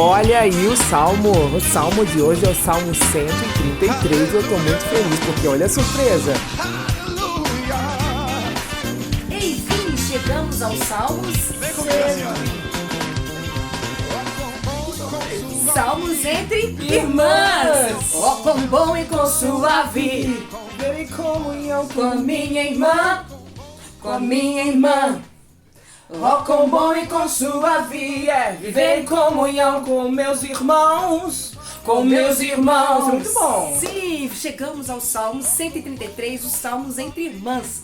Olha aí o salmo de hoje é o Salmo 133. Eu tô muito feliz porque olha a surpresa. Enfim, chegamos aos Salmos. Salmos entre irmãs. Oh, quão bom e quão suave Viver em comunhão com a minha irmã, com a minha irmã. Oh, quão bom e quão suave é viver em comunhão com meus irmãos, com meus irmãos. Muito bom. Sim, chegamos ao Salmo 133, os Salmos entre irmãs.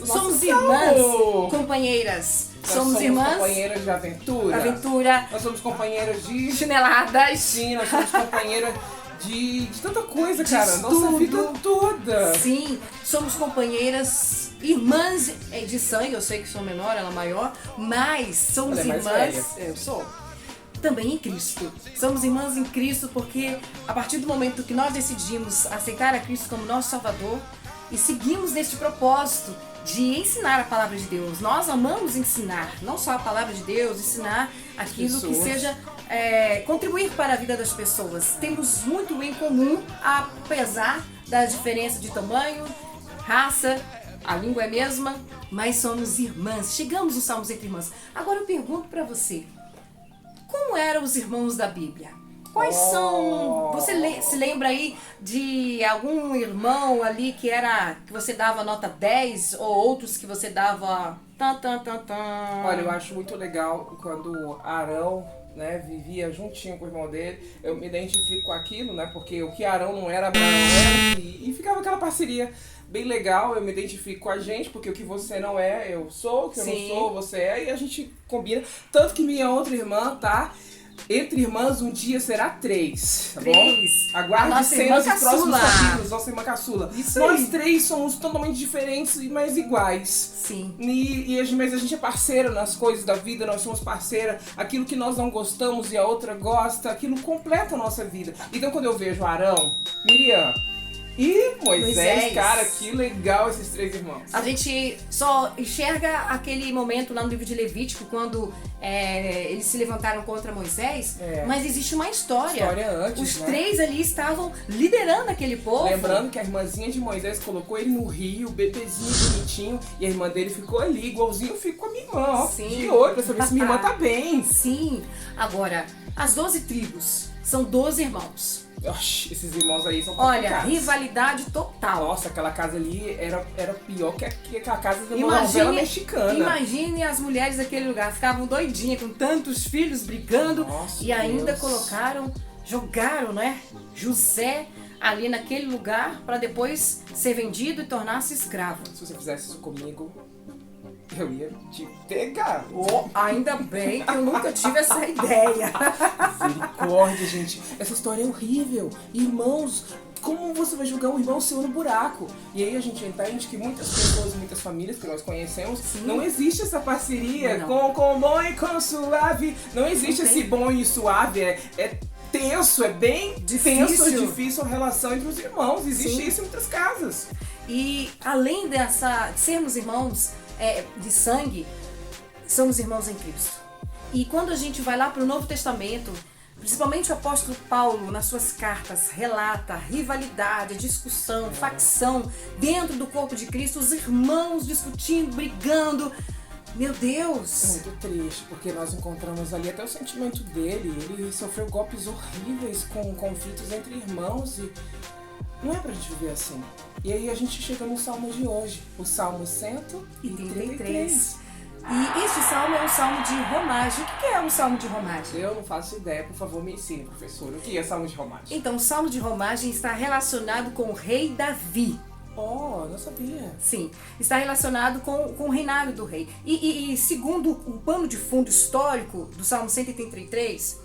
Somos Nossa, irmãs, salmo. companheiras. Nós Somos irmãs, companheiras de aventura. aventura, Nós somos companheiras de... chineladas. Sim, nós somos companheiras de tanta coisa, De cara. Nossa estudo. vida toda. Sim, somos companheiras, irmãs de sangue. Eu sei que sou menor, ela maior, mas somos Ela é mais irmãs. Eu sou. Também em Cristo. Somos irmãs em Cristo porque a partir do momento que nós decidimos aceitar a Cristo como nosso Salvador e seguimos neste propósito de ensinar a palavra de Deus. Nós amamos ensinar, não só a palavra de Deus, ensinar aquilo que seja contribuir para a vida das pessoas. Temos muito em comum, apesar da diferença de tamanho, raça, a língua é a mesma, mas somos irmãs. Chegamos nos Salmos entre irmãs. Agora eu pergunto para você, como eram os irmãos da Bíblia? Quais são... Você se lembra aí de algum irmão ali que você dava nota 10 ou outros que você dava... Olha, eu acho muito legal quando Arão, né, vivia juntinho com o irmão dele. Eu me identifico com aquilo, né, porque o que Arão não era, Abraão era, e ficava aquela parceria bem legal. Eu me identifico com a gente, porque o que você não é, eu sou, o que eu não sou, você é, e a gente combina. Tanto que minha outra irmã, tá? Entre irmãs, um dia será 3, tá bom? Aguarde cenas dos próximos capítulos, nossa irmã caçula. Isso Nós aí. 3 somos totalmente diferentes, mas iguais. Sim. Mas a gente é parceira nas coisas da vida, nós somos parceira. Aquilo que nós não gostamos e a outra gosta, aquilo completa a nossa vida. Então quando eu vejo Arão, Miriam e Moisés, cara, que legal esses 3 irmãos. A gente só enxerga aquele momento lá no livro de Levítico, quando eles se levantaram contra Moisés, mas existe uma história. Antes, Os né? 3 ali estavam liderando aquele povo. Lembrando que a irmãzinha de Moisés colocou ele no rio, bebezinho, bonitinho, e a irmã dele ficou ali, igualzinho eu fico com a minha irmã, ó, Sim. de olho, pra saber se minha irmã tá bem. Sim. Agora, as 12 tribos são 12 irmãos. Oxi, esses irmãos aí são Olha, complicados. rivalidade total. Nossa, aquela casa ali era pior que a casa de uma novela mexicana. Imagine as mulheres daquele lugar, ficavam doidinhas com tantos filhos brigando. Nossa, e ainda Deus. jogaram, né, José ali naquele lugar para depois ser vendido e tornar-se escravo. Se você fizesse isso comigo, eu ia te pegar. Ainda bem que eu nunca tive essa ideia. Misericórdia, gente. Essa história é horrível. Irmãos, como você vai julgar um irmão seu no buraco? E aí a gente entende que muitas pessoas, muitas famílias que nós conhecemos, não existe essa parceria com bom e com suave. Não existe esse bom e suave. É tenso, é bem difícil a relação entre os irmãos. Existe isso em muitas casas. E além de sermos irmãos de sangue, somos irmãos em Cristo. E quando a gente vai lá para o Novo Testamento, principalmente o apóstolo Paulo, nas suas cartas, relata rivalidade, discussão, facção dentro do corpo de Cristo, os irmãos discutindo, brigando. Meu Deus! É muito triste, porque nós encontramos ali até o sentimento dele. Ele sofreu golpes horríveis com conflitos entre irmãos e não é pra gente viver assim. E aí a gente chega no Salmo de hoje, o Salmo 133. E esse salmo é um salmo de romagem. O que é um salmo de romagem? Eu não faço ideia, por favor me ensine, professor. O que é Salmo de romagem? Então, o salmo de romagem está relacionado com o rei Davi. Não sabia. Sim, está relacionado com o reinado do rei. E segundo o pano de fundo histórico do Salmo 133,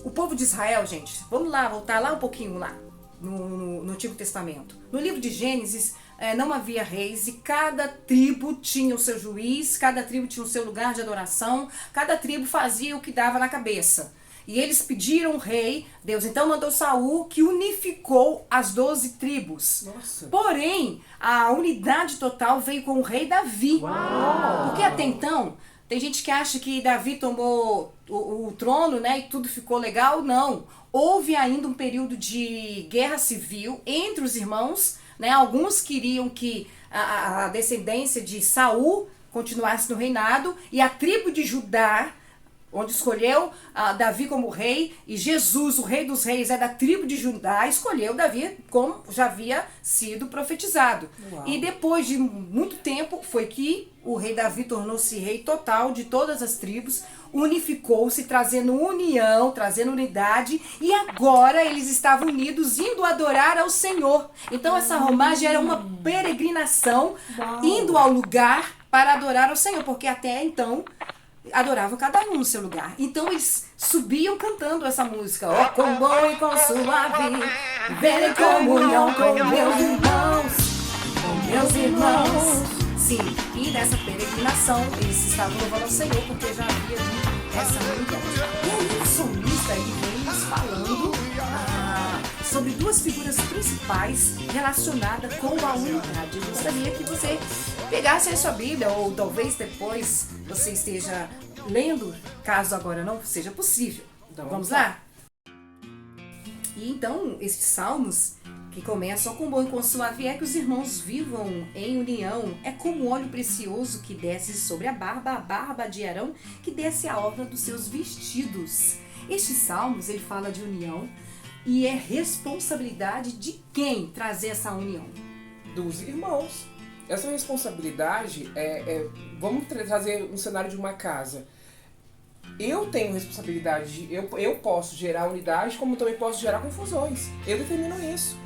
o povo de Israel, gente, vamos lá, voltar lá um pouquinho lá, no Antigo Testamento. No livro de Gênesis, não havia reis e cada tribo tinha o seu juiz, cada tribo tinha o seu lugar de adoração, cada tribo fazia o que dava na cabeça. E eles pediram um rei, Deus então mandou Saul, que unificou as 12 tribos. Nossa. Porém, a unidade total veio com o rei Davi. Uau. Porque até então, Tem gente que acha que Davi tomou o trono, né, e tudo ficou legal. Não. Houve ainda um período de guerra civil entre os irmãos, né? Alguns queriam que a descendência de Saul continuasse no reinado e a tribo de Judá, onde escolheu Davi como rei, e Jesus, o rei dos reis, é da tribo de Judá, escolheu Davi como já havia sido profetizado. Uau. E depois de muito tempo foi que o rei Davi tornou-se rei total de todas as tribos, unificou-se, trazendo união, trazendo unidade, e agora eles estavam unidos, indo adorar ao Senhor. Então essa romagem era uma peregrinação, Uau. indo ao lugar para adorar ao Senhor, porque até então adoravam cada um no seu lugar. Então eles subiam cantando essa música. Ó, quão bom e quão suave viver em comunhão com meus irmãos, com meus irmãos. Sim, e nessa peregrinação eles estavam louvando ao Senhor, porque já havia essa unidade. E aí o salmista ele vem nos falando sobre duas figuras principais relacionadas com a unidade. Eu gostaria que você pegasse a sua Bíblia, ou talvez depois você esteja lendo, caso agora não seja possível. Então, vamos lá? E então, esses salmos que começam com bom e com suave é que os irmãos vivam em união, é como óleo precioso que desce sobre a barba de Arão, que desce a orla dos seus vestidos. Estes salmos, ele fala de união, e é responsabilidade de quem trazer essa união? Dos irmãos. Essa responsabilidade vamos trazer um cenário de uma casa. Eu tenho responsabilidade, eu posso gerar unidade, como também posso gerar confusões. Eu determino isso.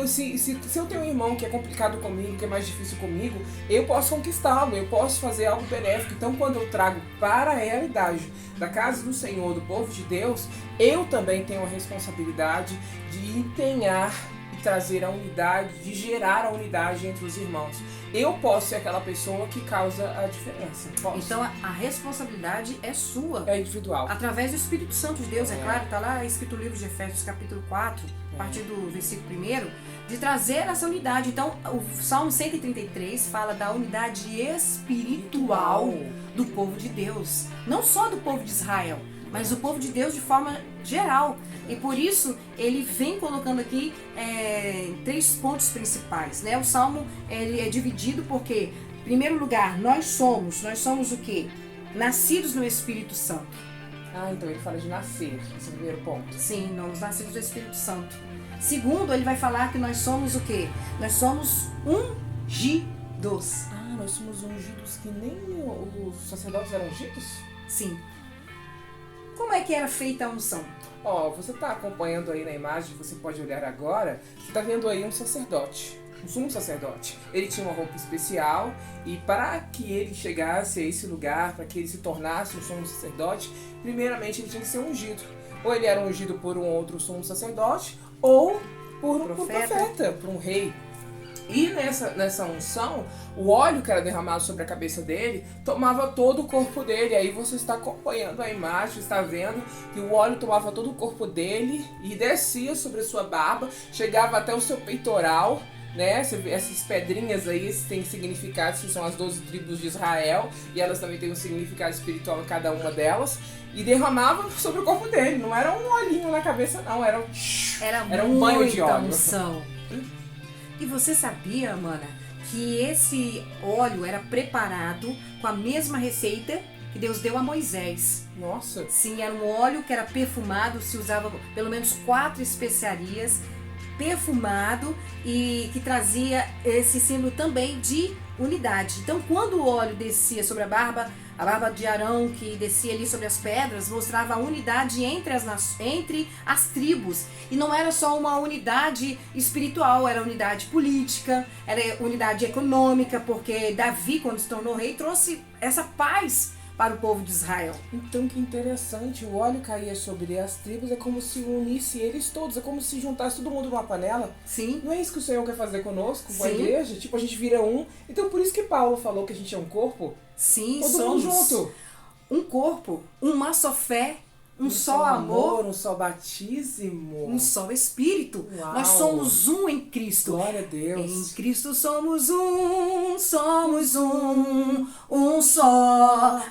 Se eu tenho um irmão que é complicado comigo, que é mais difícil comigo, eu posso conquistá-lo, eu posso fazer algo benéfico. Então, quando eu trago para a realidade da casa do Senhor, do povo de Deus, eu também tenho a responsabilidade de empenhar e trazer a unidade, de gerar a unidade entre os irmãos. Eu posso ser aquela pessoa que causa a diferença. Posso. Então a responsabilidade é sua. É individual. Através do Espírito Santo de Deus, é claro, está lá escrito no livro de Efésios, capítulo 4, a partir do versículo 1, de trazer essa unidade. Então, o Salmo 133 fala da unidade espiritual do povo de Deus. Não só do povo de Israel, mas do povo de Deus de forma geral. E por isso, ele vem colocando aqui 3 pontos principais, né? O Salmo ele é dividido porque, em primeiro lugar, nós somos o quê? Nascidos no Espírito Santo. Então ele fala de nascer, esse é o primeiro ponto. Sim, nós nascidos do Espírito Santo. Segundo, ele vai falar que nós somos o quê? Nós somos ungidos. Nós somos ungidos que nem os sacerdotes eram ungidos? Sim. Como é que era feita a unção? Você está acompanhando aí na imagem, você pode olhar agora, você está vendo aí um sacerdote, um sumo sacerdote. Ele tinha uma roupa especial e para que ele chegasse a esse lugar, para que ele se tornasse um sumo sacerdote, primeiramente ele tinha que ser ungido. Ou ele era ungido por um outro sumo sacerdote, ou por um profeta, por um rei. E nessa unção, o óleo que era derramado sobre a cabeça dele tomava todo o corpo dele. Aí você está acompanhando a imagem, está vendo que o óleo tomava todo o corpo dele e descia sobre a sua barba, chegava até o seu peitoral, né? Você vê essas pedrinhas aí têm significados, que são as 12 tribos de Israel, e elas também têm um significado espiritual em cada uma delas. E derramava sobre o corpo dele, não era um olhinho na cabeça não, era um banho de óleo. Unção. E você sabia, mana, que esse óleo era preparado com a mesma receita que Deus deu a Moisés? Nossa! Sim, era um óleo que era perfumado, se usava pelo menos 4 especiarias, perfumado, e que trazia esse símbolo também de unidade. Então, quando o óleo descia sobre a barba de Arão, que descia ali sobre as pedras, mostrava a unidade entre as tribos. E não era só uma unidade espiritual, era unidade política, era unidade econômica, porque Davi, quando se tornou rei, trouxe essa paz para o povo de Israel. Então, que interessante, o óleo caía sobre as tribos, é como se unisse eles todos, é como se juntasse todo mundo numa panela. Sim. Não é isso que o Senhor quer fazer conosco, com a Sim. igreja? Tipo, a gente vira um. Então, por isso que Paulo falou que a gente é um corpo. Sim, todo somos mundo junto. um corpo, uma só fé, um só amor, um só batismo, um só Espírito. Uau. Nós somos um em Cristo. Glória a Deus. Em Cristo somos um só.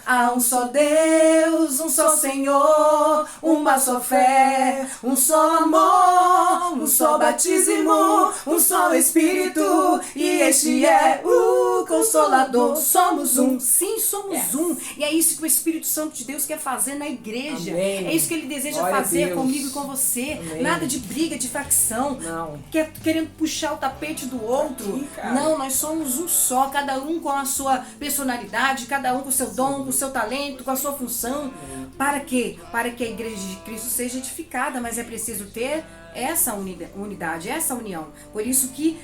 Há um só Deus, um só Senhor, uma só fé, um só amor, um só batismo, um só Espírito, e este é o Consolador. Somos um, sim, somos um. E é isso que o Espírito Santo de Deus quer fazer na igreja. Amém. É isso que ele deseja Glória a fazer Deus. comigo e com você. Amém. Nada de briga, de facção. Não. Querendo puxar o tapete do outro. Aqui, cara. Não, nós somos um só, cada um com a sua personalidade, cada um com o seu dom, com o seu talento, com a sua função. Para quê? Para que a igreja de Cristo seja edificada, mas é preciso ter essa unidade, essa união. Por isso que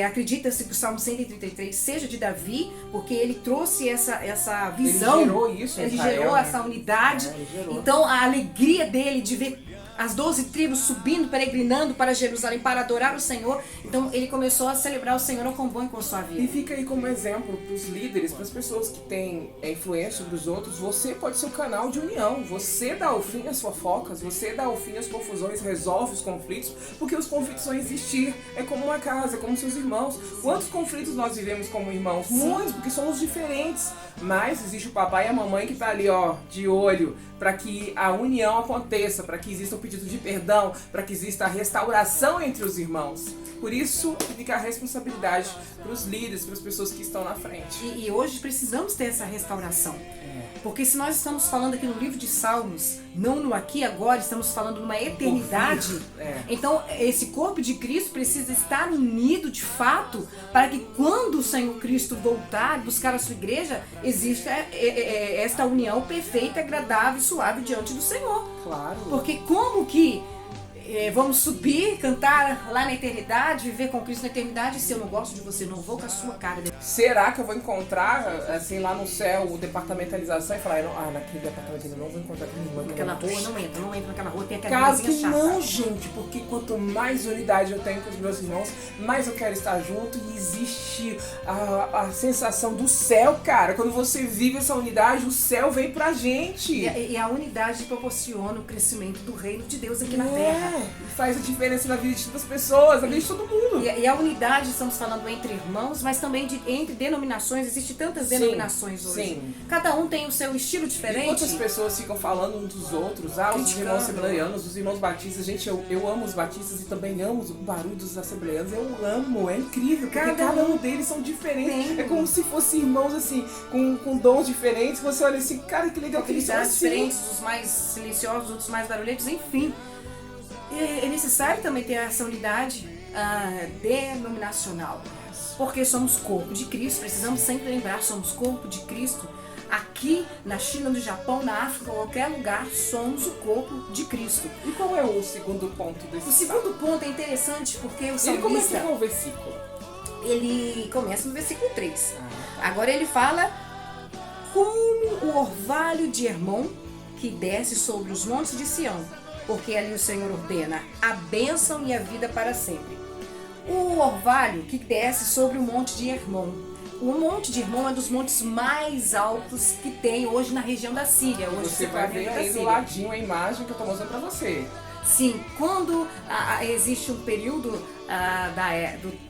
acredita-se que o Salmo 133 seja de Davi, porque ele trouxe essa visão. Ele gerou isso em Ele Israel, gerou né? essa unidade. Ele gerou. Então a alegria dele de ver as 12 tribos subindo, peregrinando para Jerusalém para adorar o Senhor. Então ele começou a celebrar o Senhor com bom e com sua vida. E fica aí como exemplo para os líderes, para as pessoas que têm influência sobre os outros. Você pode ser o canal de união. Você dá o fim às fofocas, você dá o fim às confusões, resolve os conflitos, porque os conflitos vão existir. É como uma casa, é como seus irmãos. Quantos conflitos nós vivemos como irmãos? Muitos, porque somos diferentes. Mas existe o papai e a mamãe que tá ali, ó, de olho, para que a união aconteça, para que exista o pedido de perdão, para que exista a restauração entre os irmãos. Por isso, fica a responsabilidade para os líderes, para as pessoas que estão na frente. E hoje precisamos ter essa restauração. Porque se nós estamos falando aqui no livro de Salmos, não no aqui e agora, estamos falando numa eternidade. Então, esse corpo de Cristo precisa estar unido de fato, para que quando o Senhor Cristo voltar, buscar a sua igreja, exista esta união perfeita, agradável e suave diante do Senhor. Claro. Porque como que vamos subir, cantar lá na eternidade, viver com Cristo na eternidade, se eu não gosto de você, não vou com a sua cara. Será que eu vou encontrar, assim, lá no céu, o departamentalização e falar, naquele departamento eu não vou encontrar com ninguém. Naquela rua, não entra naquela rua, tem aquela Caso que vizinha chata. não, gente, porque quanto mais unidade eu tenho com os meus irmãos, mais eu quero estar junto, e existe a sensação do céu, cara. Quando você vive essa unidade, o céu vem pra gente. E a unidade proporciona o crescimento do reino de Deus aqui na terra. Faz a diferença na vida de todas as pessoas, na vida de todo mundo. E a unidade, estamos falando entre irmãos, mas também entre denominações. Existem tantas denominações hoje. Sim. Cada um tem o seu estilo diferente. E outras pessoas ficam falando uns dos outros, os irmãos assembleianos, os irmãos batistas. Gente, eu amo os batistas e também amo o barulho dos assembleianos. Eu amo, é incrível, porque cada um deles são diferentes. É como se fossem irmãos assim, com dons diferentes. Você olha assim, cara, que legal que eles são assim. Diferentes, os mais silenciosos, outros mais barulhentos, enfim. É necessário também ter essa unidade denominacional, porque somos corpo de Cristo, precisamos sempre lembrar, somos corpo de Cristo. Aqui na China, no Japão, na África, em qualquer lugar, somos o corpo de Cristo. E qual é o segundo ponto desse? O segundo ponto é interessante porque o salmista... Ele começa com o versículo. Ele começa no versículo 3. Agora ele fala: como o orvalho de Hermon que desce sobre os montes de Sião, porque ali o Senhor ordena a bênção e a vida para sempre. O orvalho que desce sobre o monte de Hermon. O monte de Hermon é um dos montes mais altos que tem hoje na região da Síria. Hoje você vai ver aí do ladinho a imagem que eu estou mostrando para você. Sim, quando existe um período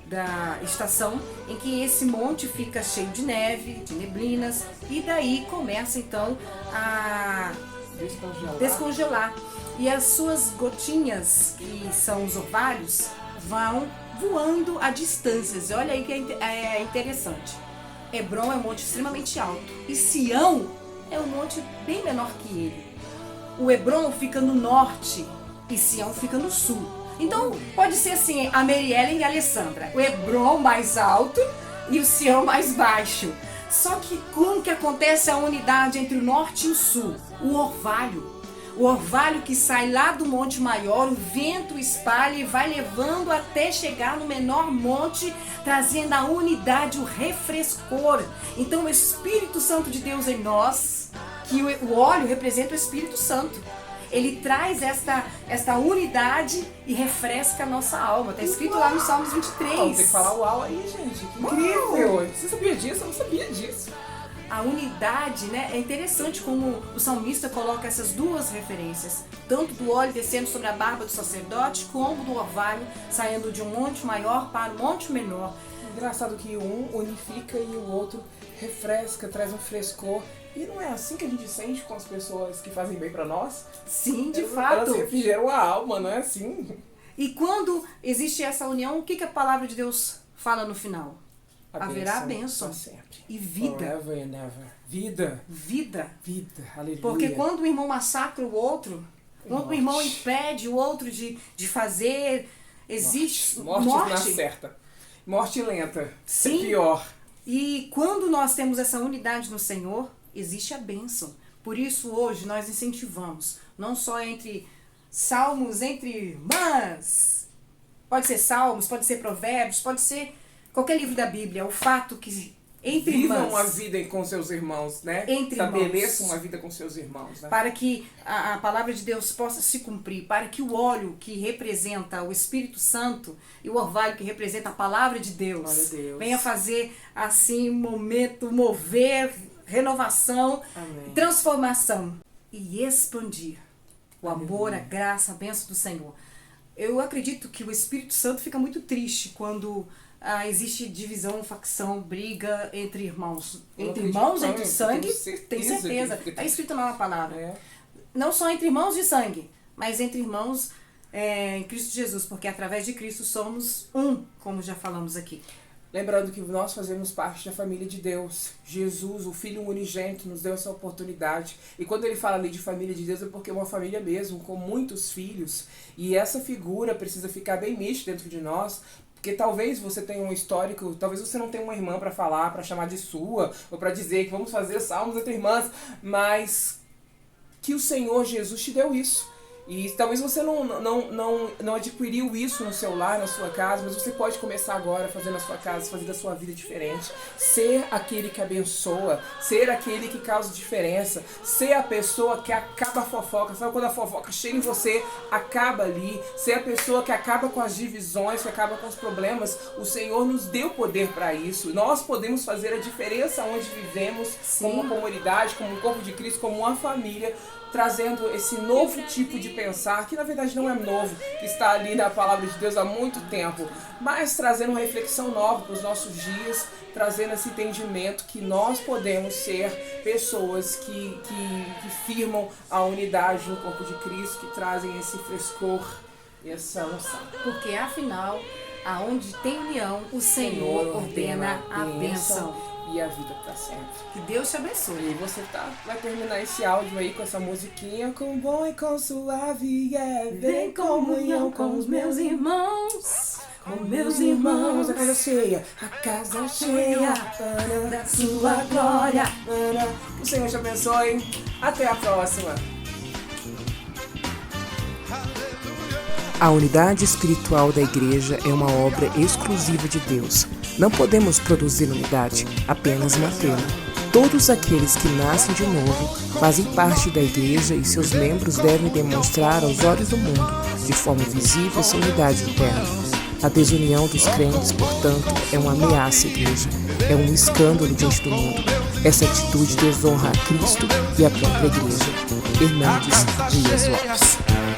da estação em que esse monte fica cheio de neve, de neblinas, e daí começa então a descongelar. E as suas gotinhas, que são os orvalhos, vão voando a distâncias. Olha aí que é interessante. Hebron é um monte extremamente alto e Sião é um monte bem menor que ele. O Hebron fica no norte e Sião fica no sul. Então pode ser assim, a Mariellen e a Alessandra, o Hebron mais alto e o Sião mais baixo. Só que como que acontece a unidade entre o norte e o sul? O orvalho. O orvalho que sai lá do monte maior, o vento espalha e vai levando até chegar no menor monte, trazendo a unidade, o refrescor. Então o Espírito Santo de Deus em nós, que o óleo representa o Espírito Santo, ele traz esta unidade e refresca a nossa alma. Está escrito lá no Salmos 23. Tem que falar uau aí, gente. Que incrível. Você sabia disso? Eu não sabia disso. a unidade, né? É interessante como o salmista coloca essas duas referências, tanto do óleo descendo sobre a barba do sacerdote, como do orvalho saindo de um monte maior para um monte menor. Engraçado que um unifica e o outro refresca, traz um frescor. E não é assim que a gente sente com as pessoas que fazem bem pra nós? Sim, de Elas fato. refrigeram a alma, não é assim? E quando existe essa união, o que a palavra de Deus fala no final? Haverá bênção pra sempre. e vida. Forever and ever. Vida. Vida. Vida. Aleluia. Porque quando o irmão massacra o outro, quando o irmão impede o outro de fazer, existe morte na certa. Morte lenta. Sim. É pior. E quando nós temos essa unidade no Senhor, existe a bênção. Por isso hoje nós incentivamos, não só entre salmos, entre irmãs, pode ser salmos, pode ser provérbios, pode ser qualquer livro da Bíblia, o fato que entre Vivam irmãs, uma vida com seus irmãos, né? Entre Estabeleçam irmãos, uma vida com seus irmãos, né? para que a palavra de Deus possa se cumprir, para que o óleo que representa o Espírito Santo e o orvalho que representa a palavra de Deus, venha fazer assim momento, mover, renovação, Amém. transformação e expandir o amor, a graça, a bênção do Senhor. Eu acredito que o Espírito Santo fica muito triste quando existe divisão, facção, briga entre irmãos. Entre irmãos, entre sangue, tem certeza. Está escrito lá na palavra. É. Não só entre irmãos de sangue, mas entre irmãos em Cristo Jesus, porque através de Cristo somos um, como já falamos aqui. Lembrando que nós fazemos parte da família de Deus. Jesus, o Filho unigênito, nos deu essa oportunidade. E quando ele fala ali de família de Deus, é porque é uma família mesmo, com muitos filhos. E essa figura precisa ficar bem nítida dentro de nós, porque talvez você tenha um histórico, talvez você não tenha uma irmã para falar, para chamar de sua, ou para dizer que vamos fazer salmos entre irmãs, mas que o Senhor Jesus te deu isso. E talvez você não adquiriu isso no seu lar, na sua casa, mas você pode começar agora a fazer na sua casa, fazer da sua vida diferente. Ser aquele que abençoa, ser aquele que causa diferença, ser a pessoa que acaba a fofoca. Sabe quando a fofoca chega em você, acaba ali. Ser a pessoa que acaba com as divisões, que acaba com os problemas. O Senhor nos deu poder para isso. Nós podemos fazer a diferença onde vivemos, como uma comunidade, como um corpo de Cristo, como uma família, trazendo esse novo tipo de pensar, que na verdade não é novo, que está ali na palavra de Deus há muito tempo, mas trazendo uma reflexão nova para os nossos dias, trazendo esse entendimento que nós podemos ser pessoas que firmam a unidade no corpo de Cristo, que trazem esse frescor e essa unção. Porque afinal, aonde tem união, o Senhor ordena a bênção. E a vida para sempre. Que Deus te abençoe. E você vai terminar esse áudio aí com essa musiquinha. Com bom e com suave, vem comunhão com os meus irmãos. Com meus irmãos, a casa cheia, da sua glória. Que o Senhor te abençoe. Até a próxima. A unidade espiritual da igreja é uma obra exclusiva de Deus. Não podemos produzir unidade, apenas mantê-la. Todos aqueles que nascem de novo fazem parte da igreja e seus membros devem demonstrar aos olhos do mundo, de forma visível, essa unidade interna. A desunião dos crentes, portanto, é uma ameaça à igreja, é um escândalo diante do mundo. Essa atitude desonra a Cristo e a própria igreja. Hernandes Dias Lopes.